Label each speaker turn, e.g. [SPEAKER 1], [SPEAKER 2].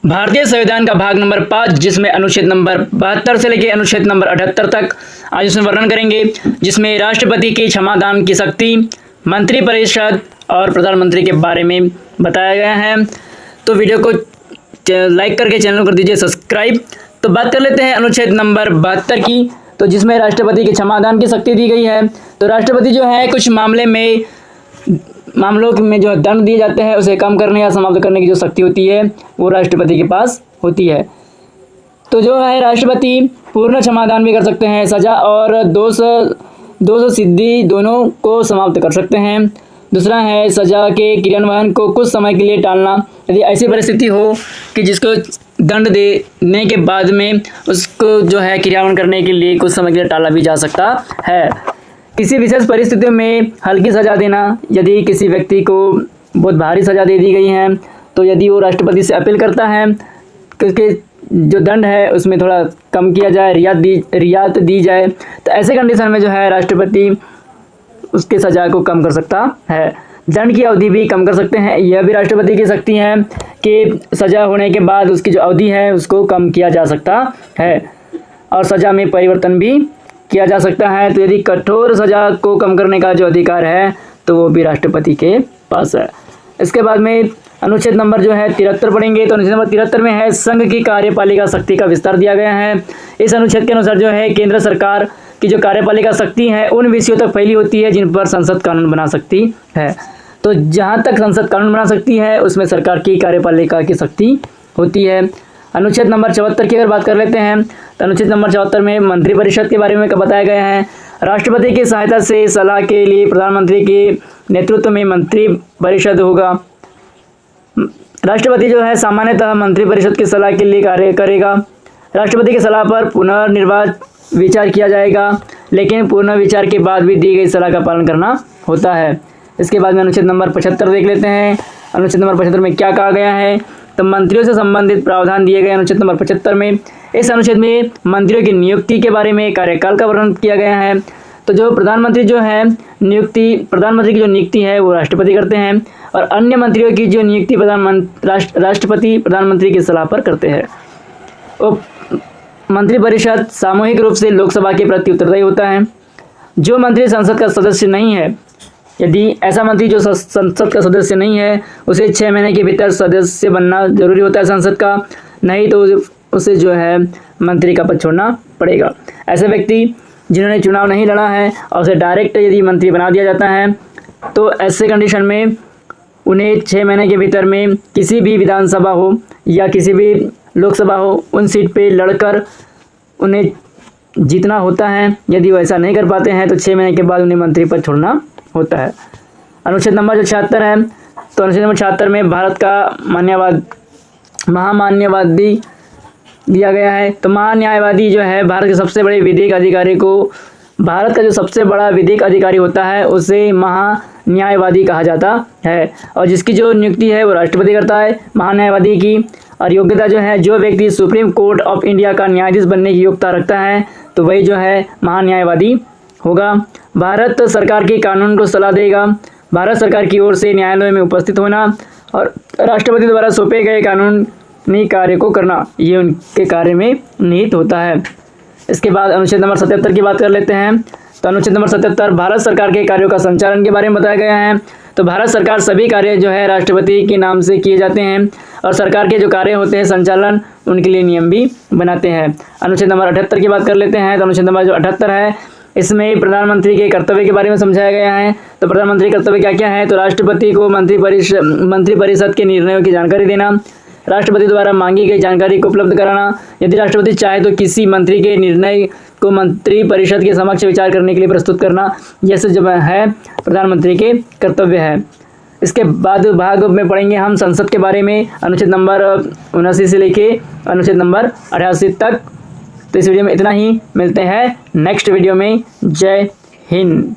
[SPEAKER 1] भारतीय संविधान का भाग नंबर 5 जिसमें अनुच्छेद नंबर 72 से लेकर अनुच्छेद नंबर 78 तक आज उसमें वर्णन करेंगे, जिसमें राष्ट्रपति की क्षमादान की शक्ति, मंत्रिपरिषद और प्रधानमंत्री के बारे में बताया गया है। तो वीडियो को लाइक करके चैनल को कर दीजिए सब्सक्राइब। तो बात कर लेते हैं अनुच्छेद नंबर 72 की, तो जिसमें राष्ट्रपति की क्षमादान की शक्ति दी गई है। तो राष्ट्रपति जो है कुछ मामलों में जो दंड दिए जाते हैं उसे कम करने या समाप्त करने की जो शक्ति होती है वो राष्ट्रपति के पास होती है। तो जो है राष्ट्रपति पूर्ण क्षमादान भी कर सकते हैं, सजा और दोष सिद्धि दोनों को समाप्त कर सकते हैं। दूसरा है सजा के क्रियान्वयन को कुछ समय के लिए टालना, यदि ऐसी परिस्थिति हो कि जिसको दंड देने के बाद में उसको जो है क्रियान्वयन करने के लिए कुछ समय के लिए टाला भी जा सकता है। किसी विशेष परिस्थितियों में हल्की सज़ा देना, यदि किसी व्यक्ति को बहुत भारी सज़ा दे दी गई है तो यदि वो राष्ट्रपति से अपील करता है कि उसके जो दंड है उसमें थोड़ा कम किया जाए, रियायत दी जाए, तो ऐसे कंडीशन में जो है राष्ट्रपति उसके सज़ा को कम कर सकता है। दंड की अवधि भी कम कर सकते हैं, यह भी राष्ट्रपति की शक्ति है कि सज़ा होने के बाद उसकी जो अवधि है उसको कम किया जा सकता है और सज़ा में परिवर्तन भी किया जा सकता है। तो यदि कठोर सज़ा को कम करने का जो अधिकार है तो वो भी राष्ट्रपति के पास है। इसके बाद में अनुच्छेद नंबर जो है 73 पढ़ेंगे। तो अनुच्छेद नंबर 73 में है संघ की कार्यपालिका शक्ति का विस्तार दिया गया है। इस अनुच्छेद के अनुसार जो है केंद्र सरकार की जो कार्यपालिका शक्ति है उन विषयों तक फैली होती है जिन पर संसद कानून बना सकती है। तो जहाँ तक संसद कानून बना सकती है उसमें सरकार की कार्यपालिका की शक्ति होती है। अनुच्छेद नंबर 74 की अगर बात कर लेते हैं तो अनुच्छेद नंबर 74 में मंत्रिपरिषद के बारे में बताया गया है। राष्ट्रपति की सहायता से सलाह के लिए प्रधानमंत्री के नेतृत्व में मंत्रिपरिषद होगा। राष्ट्रपति जो है सामान्यतः मंत्रिपरिषद की सलाह के लिए कार्य करेगा। राष्ट्रपति की सलाह पर पुनर्निर्वाचित विचार किया जाएगा, लेकिन पुनर्विचार के बाद भी दी गई सलाह का पालन करना होता है। इसके बाद में अनुच्छेद नंबर 75 देख लेते हैं। अनुच्छेद नंबर 75 में क्या कहा गया है, तो मंत्रियों से संबंधित प्रावधान दिए गए अनुच्छेद नंबर 75 में। इस अनुच्छेद में मंत्रियों की नियुक्ति के बारे में कार्यकाल का वर्णन किया गया है। तो जो प्रधानमंत्री जो है प्रधानमंत्री की जो नियुक्ति है वो राष्ट्रपति करते हैं और अन्य मंत्रियों की जो नियुक्ति राष्ट्रपति प्रधानमंत्री की सलाह पर करते हैं। और मंत्रिपरिषद सामूहिक रूप से लोकसभा के प्रति उत्तरदायी होता है। जो मंत्री संसद का सदस्य नहीं है, यदि ऐसा मंत्री जो संसद का सदस्य नहीं है उसे 6 महीने के भीतर सदस्य बनना जरूरी होता है संसद का, नहीं तो उसे जो है मंत्री का पद छोड़ना पड़ेगा। ऐसे व्यक्ति जिन्होंने चुनाव नहीं लड़ा है और उसे डायरेक्ट यदि मंत्री बना दिया जाता है तो ऐसे कंडीशन में उन्हें 6 महीने के भीतर में किसी भी विधानसभा हो या किसी भी लोकसभा हो उन सीट पे लड़कर उन्हें जीतना होता है। यदि वो ऐसा नहीं कर पाते हैं तो 6 महीने के बाद उन्हें मंत्री पद छोड़ना होता है। अनुच्छेद नंबर जो 76 है, तो अनुच्छेद नंबर 76 में भारत का महामान्यवादी दिया गया है। तो महान्यायवादी जो है भारत के सबसे बड़े विधिक अधिकारी को, भारत का जो सबसे बड़ा विधिक अधिकारी होता है उसे महान्यायवादी कहा जाता है और जिसकी जो नियुक्ति है वो राष्ट्रपति करता है। महान्यायवादी की और योग्यता जो है, जो व्यक्ति सुप्रीम कोर्ट ऑफ इंडिया का न्यायाधीश बनने की योग्यता रखता है तो वही जो है महान्यायवादी होगा। भारत सरकार के कानून को सलाह देगा। भारत सरकार की ओर से न्यायालय में उपस्थित होना और राष्ट्रपति द्वारा सौंपे गए कानूनी कार्य को करना, ये उनके कार्य में निहित होता है। इसके बाद अनुच्छेद नंबर 77 की बात कर लेते हैं। तो अनुच्छेद नंबर 77 भारत सरकार के कार्यों का संचालन के बारे में बताया गया है। तो भारत सरकार सभी कार्य जो है राष्ट्रपति के नाम से किए जाते हैं और सरकार के जो कार्य होते हैं संचालन उनके लिए नियम भी बनाते हैं। अनुच्छेद नंबर 78 की बात कर लेते हैं। तो अनुच्छेद नंबर जो 78 है इसमें प्रधानमंत्री के कर्तव्य के बारे में समझाया गया है। तो प्रधानमंत्री कर्तव्य क्या क्या है, तो राष्ट्रपति को मंत्रिपरिषद के निर्णयों की जानकारी देना, राष्ट्रपति द्वारा मांगी गई जानकारी को उपलब्ध कराना, यदि राष्ट्रपति चाहे तो किसी मंत्री के निर्णय को मंत्रिपरिषद के समक्ष विचार करने के लिए प्रस्तुत करना, यह सब जो है प्रधानमंत्री के कर्तव्य है। इसके बाद भाग में पढ़ेंगे हम संसद के बारे में, अनुच्छेद नंबर 79 से लेके अनुच्छेद नंबर 88 तक। तो इस वीडियो में इतना ही, मिलते हैं नेक्स्ट वीडियो में। जय हिंद।